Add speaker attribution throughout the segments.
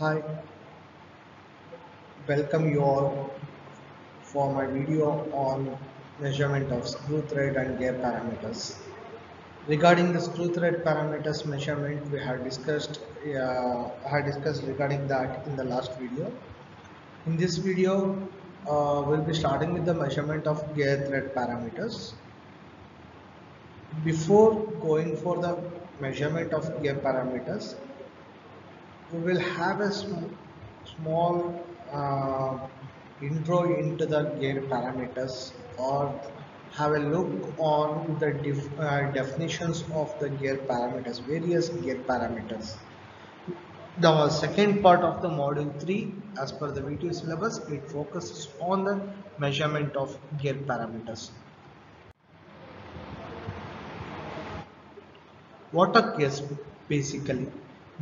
Speaker 1: Hi, welcome you all for my video on measurement of screw thread and gear parameters. Regarding the screw thread parameters measurement, we had discussed regarding that in the last video. In this video, we'll be starting with the measurement of gear thread parameters. Before going for the measurement of gear parameters, we will have a small intro into the gear parameters or have a look on the definitions of the gear parameters, various gear parameters. The second part of the module 3, as per the video syllabus, it focuses on the measurement of gear parameters. What are gears basically?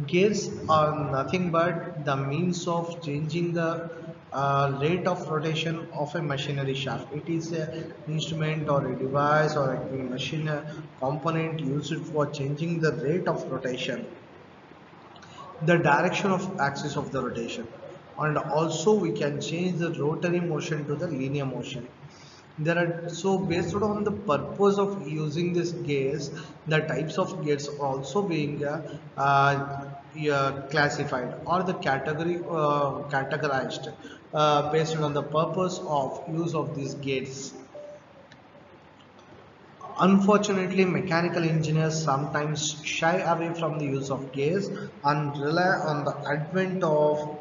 Speaker 1: Gears are nothing but the means of changing the rate of rotation of a machinery shaft. It is an instrument or a device or a machine component used for changing the rate of rotation, the direction of axis of the rotation, and also we can change the rotary motion to the linear motion. There are, so based on the purpose of using this gears, the types of gears are also being classified or the categorized based on the purpose of use of these gears. Unfortunately, mechanical engineers sometimes shy away from the use of gears and rely on the advent of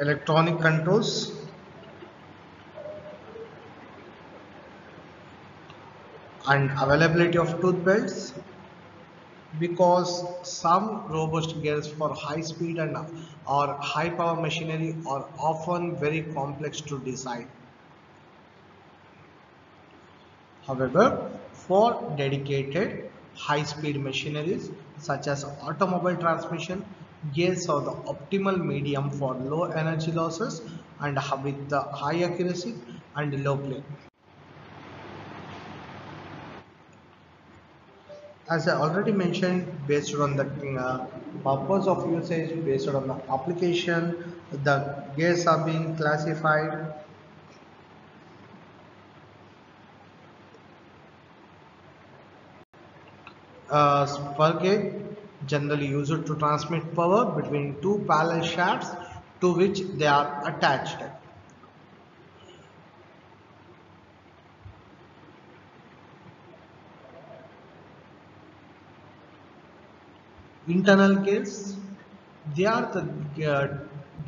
Speaker 1: electronic controls and availability of tooth belts, because some robust gears for high speed and or high power machinery are often very complex to design. However, for dedicated high speed machineries such as automobile transmission, gears are the optimal medium for low energy losses and with the high accuracy and low play. As I already mentioned, based on the purpose of usage, based on the application, the gears are being classified. Spur gauge generally used to transmit power between two parallel shafts to which they are attached. Internal gears, they are the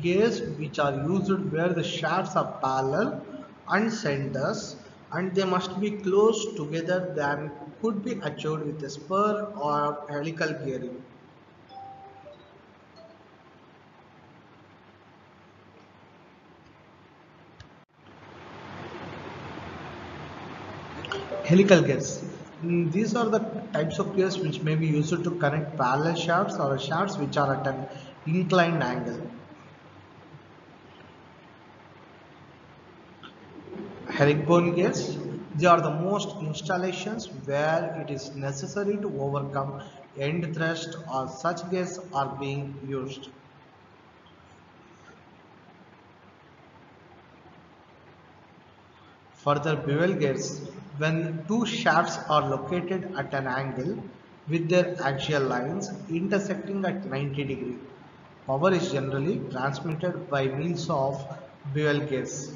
Speaker 1: gears which are used where the shafts are parallel and centers, and they must be close together than could be achieved with a spur or helical gearing. Helical gears. These are the types of gears which may be used to connect parallel shafts or shafts which are at an inclined angle. Herringbone gears. They are the most installations where it is necessary to overcome end thrust or such gears are being used. Further bevel gears, when two shafts are located at an angle with their axial lines intersecting at 90 degree, power is generally transmitted by means of bevel gears.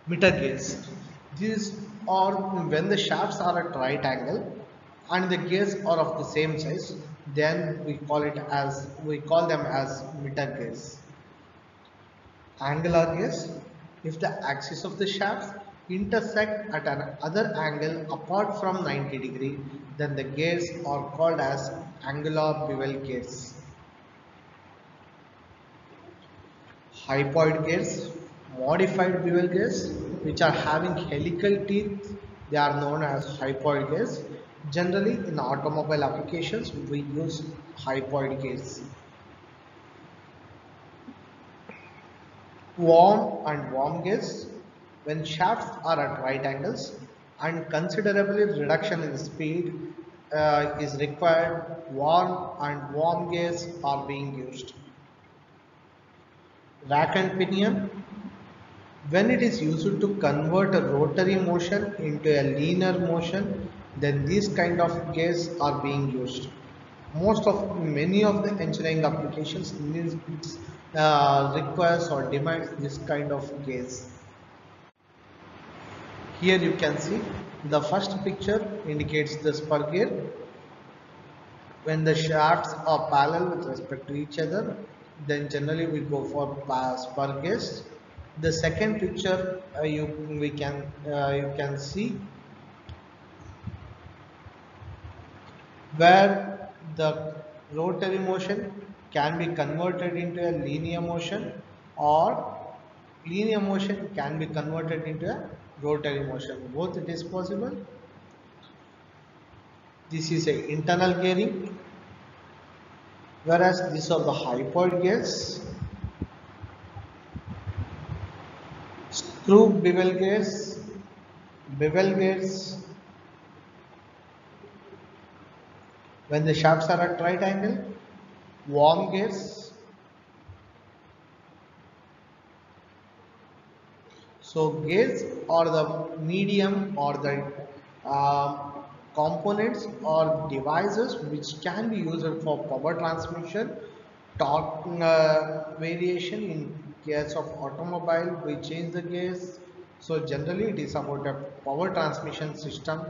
Speaker 1: Meter gears. These are when the shafts are at right angle and the gears are of the same size, then we call them as meter gears. Angular gears, if the axis of the shafts intersect at another angle apart from 90 degree, then the gears are called as angular bevel gears. Hypoid gears, modified bevel gears, which are having helical teeth, they are known as hypoid gears. Generally, in automobile applications, we use hypoid gears. Warm and warm gas, when shafts are at right angles and considerably reduction in speed is required, warm and warm gas are being used. Rack and pinion, when it is used to convert a rotary motion into a linear motion, then these kind of gas are being used. Many of the engineering applications requires or demands this kind of gas. Here you can see the first picture indicates the spur gear. When the shafts are parallel with respect to each other, then generally we go for spur gears. The second picture you can see where the rotary motion can be converted into a linear motion, or linear motion can be converted into a rotary motion. Both it is possible. This is a internal gearing, whereas these are the hypoid gears. Screw bevel gears, when the shafts are at right angle, worm gears. So gears are the medium or the components or devices which can be used for power transmission, torque variation. In case of automobile, we change the gears. So generally it is about a power transmission system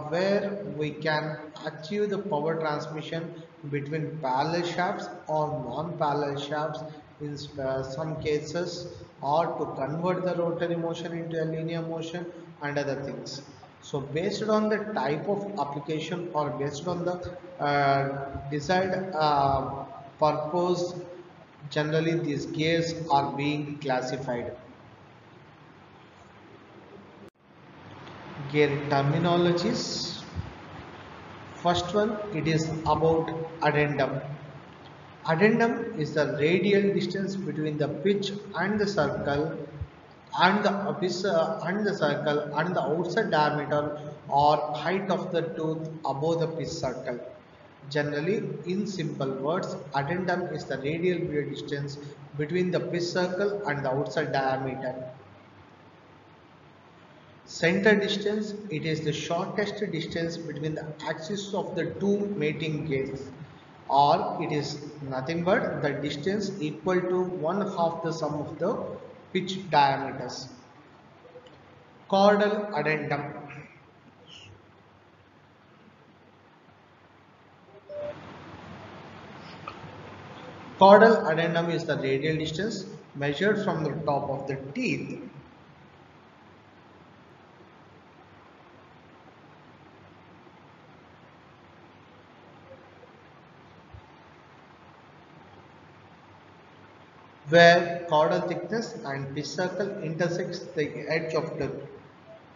Speaker 1: where we can achieve the power transmission between parallel shafts or non-parallel shafts in some cases, or to convert the rotary motion into a linear motion and other things. So based on the type of application or based on the desired purpose, generally these gears are being classified. Gear terminologies. First one, it is about addendum. Addendum is the radial distance between the pitch and the circle and the abyss and the circle and the outside diameter or height of the tooth above the pitch circle. Generally, in simple words, addendum is the radial distance between the pitch circle and the outside diameter. Center distance, it is the shortest distance between the axes of the two mating gears, or it is nothing but the distance equal to one half the sum of the pitch diameters. Caudal addendum. Caudal addendum is the radial distance measured from the top of the teeth. Where caudal thickness and pitch circle intersects the edge of the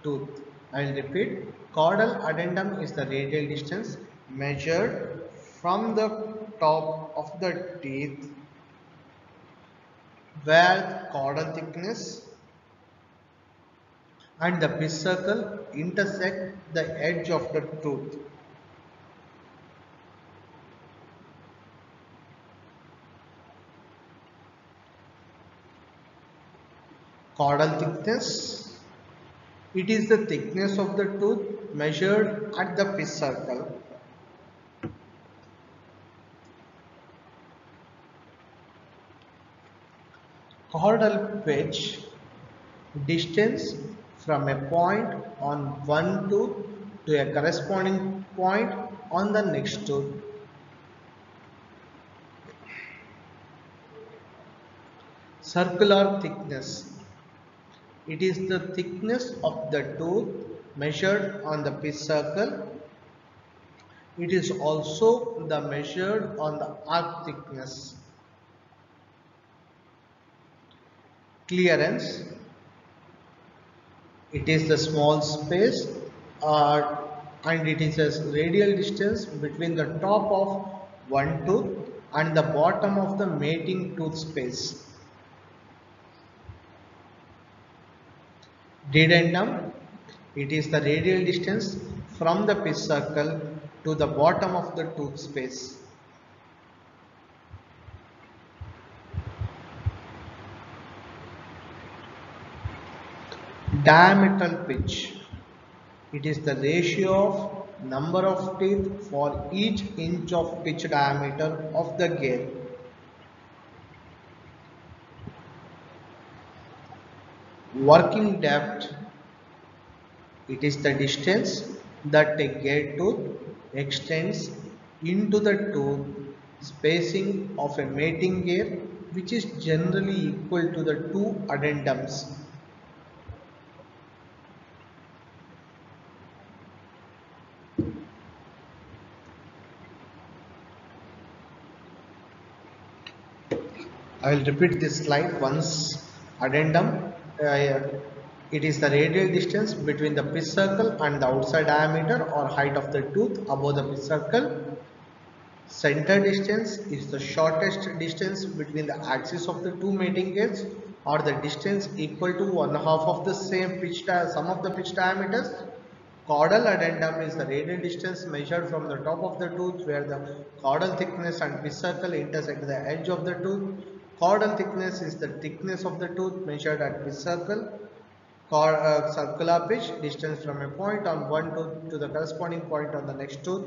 Speaker 1: tooth. I will repeat, caudal addendum is the radial distance measured from the top of the teeth where caudal thickness and the pitch circle intersect the edge of the tooth. Caudal thickness, it is the thickness of the tooth measured at the pitch circle. Caudal pitch, distance from a point on one tooth to a corresponding point on the next tooth. Circular thickness, it is the thickness of the tooth measured on the pitch circle. It is also the measured on the arc thickness. Clearance, it is the small space and it is a radial distance between the top of one tooth and the bottom of the mating tooth space. Dedendum, it is the radial distance from the pitch circle to the bottom of the tooth space. Diametral pitch, it is the ratio of number of teeth for each inch of pitch diameter of the gear. Working depth, it is the distance that a gear tooth extends into the tooth spacing of a mating gear, which is generally equal to the two addendums. I will repeat this slide once. Addendum, it is the radial distance between the pitch circle and the outside diameter or height of the tooth above the pitch circle. Center distance is the shortest distance between the axis of the two mating gears, or the distance equal to 1/2 of the sum of the pitch diameters. Caudal addendum is the radial distance measured from the top of the tooth where the caudal thickness and pitch circle intersect the edge of the tooth. Caudal thickness is the thickness of the tooth measured at pitch circle. Circular pitch, distance from a point on one tooth to the corresponding point on the next tooth.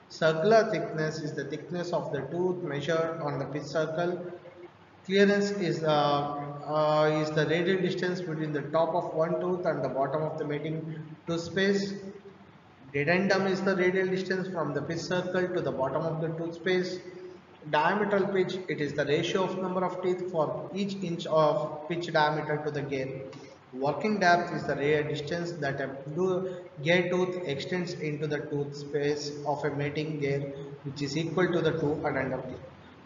Speaker 1: Circular thickness is the thickness of the tooth measured on the pitch circle. Clearance is the radial distance between the top of one tooth and the bottom of the mating tooth space. Dedendum is the radial distance from the pitch circle to the bottom of the tooth space. Diametral pitch, it is the ratio of number of teeth for each inch of pitch diameter to the gear. Working depth is the radial distance that a gear tooth extends into the tooth space of a mating gear, which is equal to the two addendum teeth.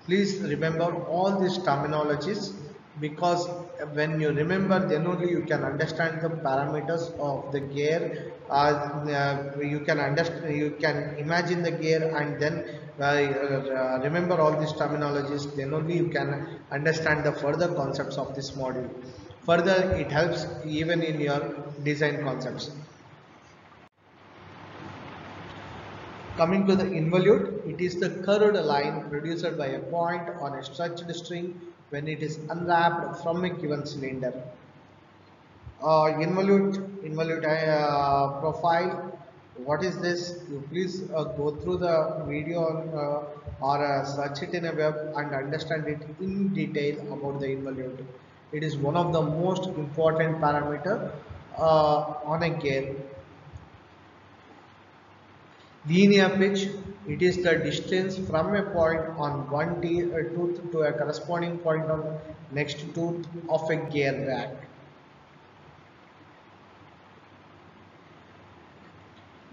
Speaker 1: Please remember all these terminologies, because when you remember, then only you can understand the parameters of the gear. You can understand, you can imagine the gear, and then remember all these terminologies. Then only you can understand the further concepts of this module. Further, it helps even in your design concepts. Coming to the involute, it is the curved line produced by a point on a stretched string when it is unwrapped from a given cylinder. Involute profile. What is this? You please go through the video or search it in a web and understand it in detail about the involute. It is one of the most important parameter on a gear. Linear pitch, it is the distance from a point on one tooth to a corresponding point on next tooth of a gear rack.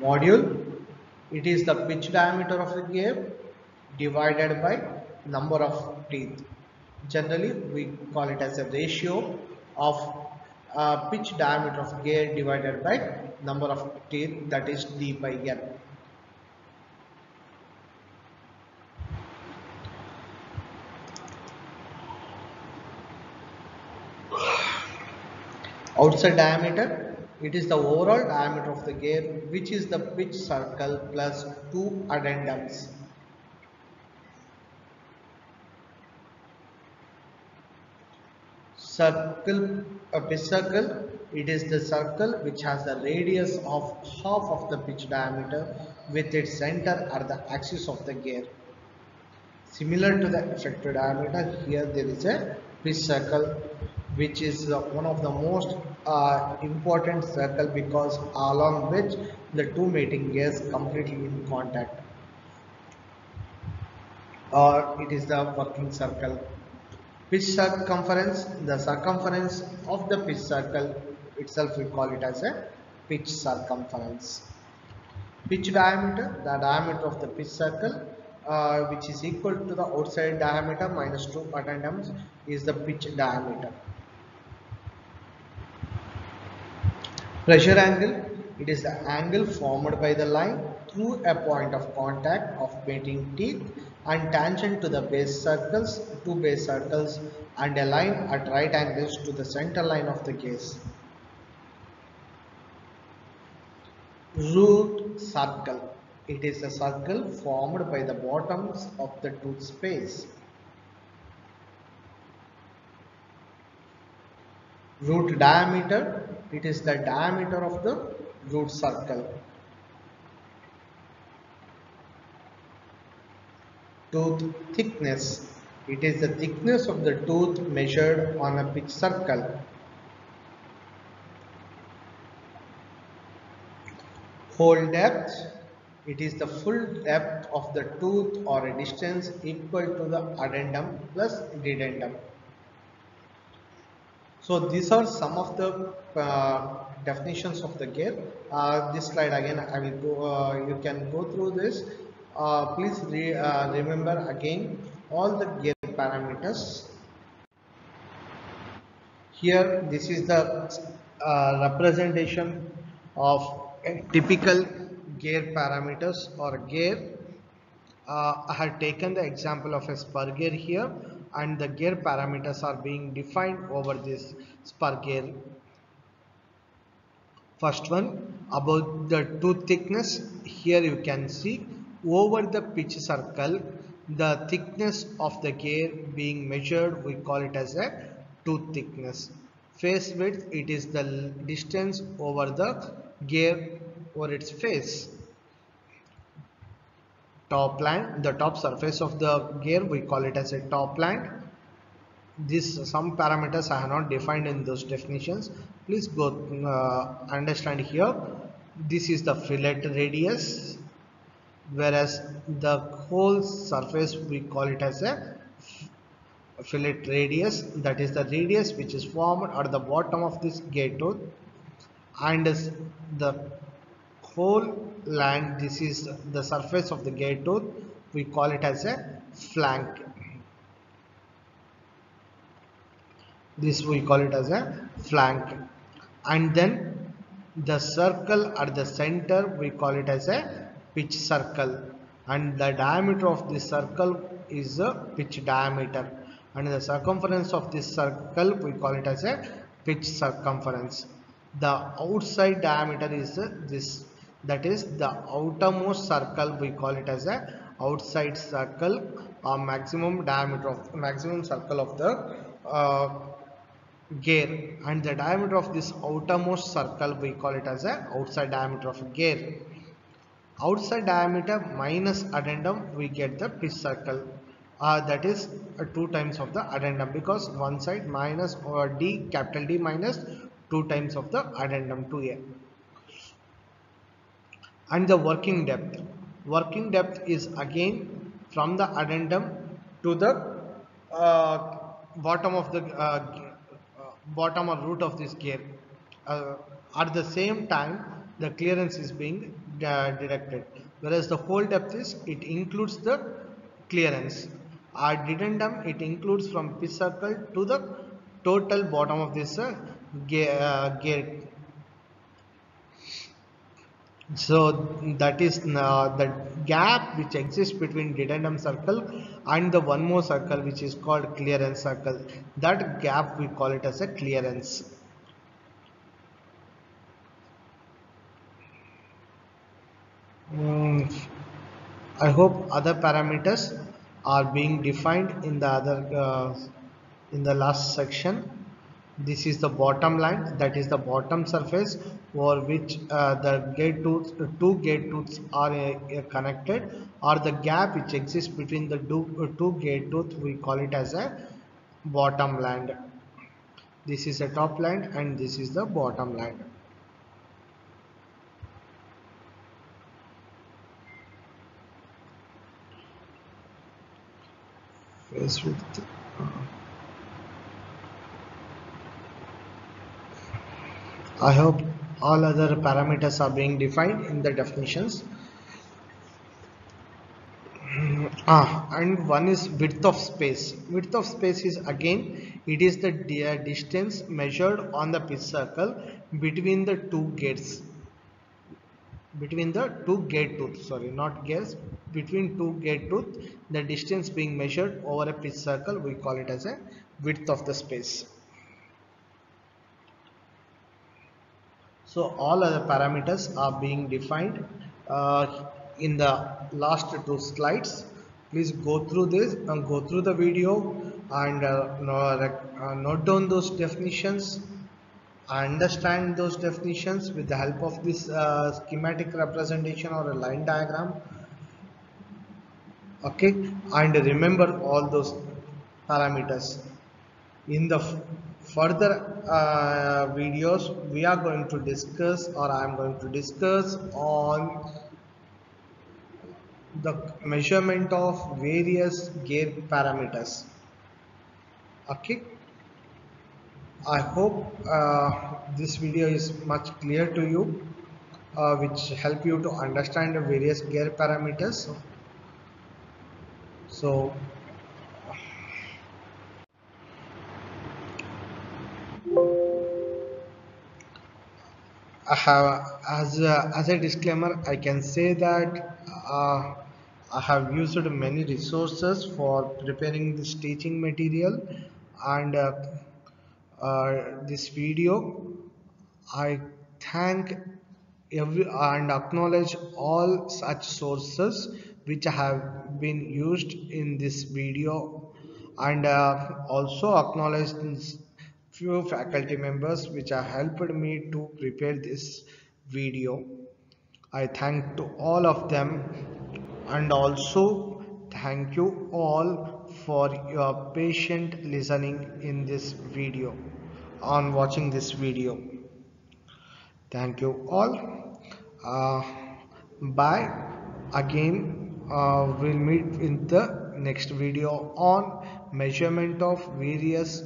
Speaker 1: Module, it is the pitch diameter of the gear divided by number of teeth. Generally, we call it as a ratio of pitch diameter of gear divided by number of teeth, that is D by N. Outside diameter, it is the overall diameter of the gear, which is the pitch circle plus two addendums. Pitch circle, it is the circle which has the radius of half of the pitch diameter with its center at the axis of the gear. Similar to the effective diameter, here there is a pitch circle, which is one of the most important circle, because along which the two mating gears completely in contact, or it is the working circle. Pitch circumference, the circumference of the pitch circle itself, we call it as a pitch circumference. Pitch diameter, the diameter of the pitch circle, which is equal to the outside diameter minus two addendums, is the pitch diameter. Pressure angle, it is the angle formed by the line through a point of contact of mating teeth and tangent to the two base circles, and a line at right angles to the center line of the case. Root circle. It is a circle formed by the bottoms of the tooth space. Root diameter. It is the diameter of the root circle. Tooth thickness. It is the thickness of the tooth measured on a pitch circle. Hole depth. It is the full depth of the tooth or a distance equal to the addendum plus dedendum. So these are some of the definitions of the gear. This slide again I will go. You can go through this. Please remember again all the gear parameters. Here, this is the representation of a typical gear parameters or gear. I had taken the example of a spur gear here, and the gear parameters are being defined over this spur gear. First one about the tooth thickness. Here you can see over the pitch circle, the thickness of the gear being measured, we call it as a tooth thickness. Face width, it is the distance over the gear or its face. Top line, the top surface of the gear, we call it as a top line. This some parameters I have not defined in those definitions. Please go understand here. This is the fillet radius, whereas the whole surface we call it as a fillet radius. That is the radius which is formed at the bottom of this gate tooth, and the whole land. This is the surface of the gate tooth. We call it as a flank. This we call it as a flank, and then the circle at the center we call it as a pitch circle, and the diameter of this circle is a pitch diameter, and the circumference of this circle we call it as a pitch circumference. The outside diameter is this, that is the outermost circle we call it as a outside circle, or maximum diameter of maximum circle of the gear, and the diameter of this outermost circle we call it as a outside diameter of a gear. Outside diameter minus addendum we get the pitch circle, that is 2 times of the addendum, because one side minus or d, capital D minus 2 times of the addendum to a. And the working depth is again from the addendum to the uh, bottom of the bottom or root of this gear. At the same time the clearance is being deducted, whereas the hole depth is it includes the clearance. Dedendum, it includes from pitch circle to the total bottom of this gear. So that is the gap which exists between dedendum circle and the one more circle which is called clearance circle. That gap we call it as a clearance. I hope other parameters are being defined in the other in the last section. This is the bottom line, that is the bottom surface over which the gate tooth, two gate tooths are connected, or the gap which exists between the two gate tooth we call it as a bottom line. This is a top line and this is the bottom line. Face width. I hope all other parameters are being defined in the definitions. And one is width of space. Width of space is again, it is the distance measured on the pitch circle between the two gates. Between the two gate tooth, sorry, not gates, between two gate tooth, the distance being measured over a pitch circle, we call it as a width of the space. So all other parameters are being defined in the last two slides. Please go through this and go through the video and note down those definitions, understand those definitions with the help of this schematic representation or a line diagram. Okay, and remember all those parameters. In the further videos we are going to discuss, or I am going to discuss on the measurement of various gear parameters. Okay, I hope this video is much clear to you, which help you to understand the various gear parameters. So I have, as a disclaimer, I can say that I have used many resources for preparing this teaching material, and this video. I thank every and acknowledge all such sources which have been used in this video, and also acknowledge few faculty members which have helped me to prepare this video. I thank to all of them, and also thank you all for your patient listening in this video, on watching this video. Thank you all. uh, Bye again. We'll meet in the next video on measurement of various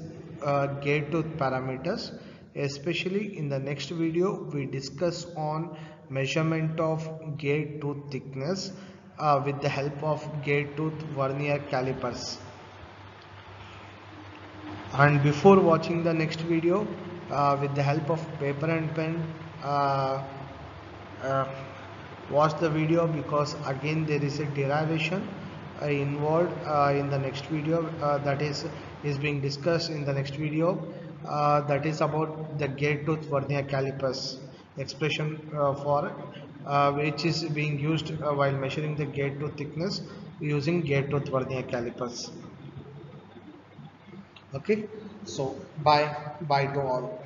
Speaker 1: gate tooth parameters. Especially in the next video we discuss on measurement of gate tooth thickness with the help of gate tooth vernier calipers. And before watching the next video, with the help of paper and pen, uh, uh, watch the video, because again there is a derivation involved in the next video, that is being discussed in the next video, that is about the gate tooth vernier calipers expression, for which is being used while measuring the gate tooth thickness using gate tooth vernier calipers. Okay, so bye to all.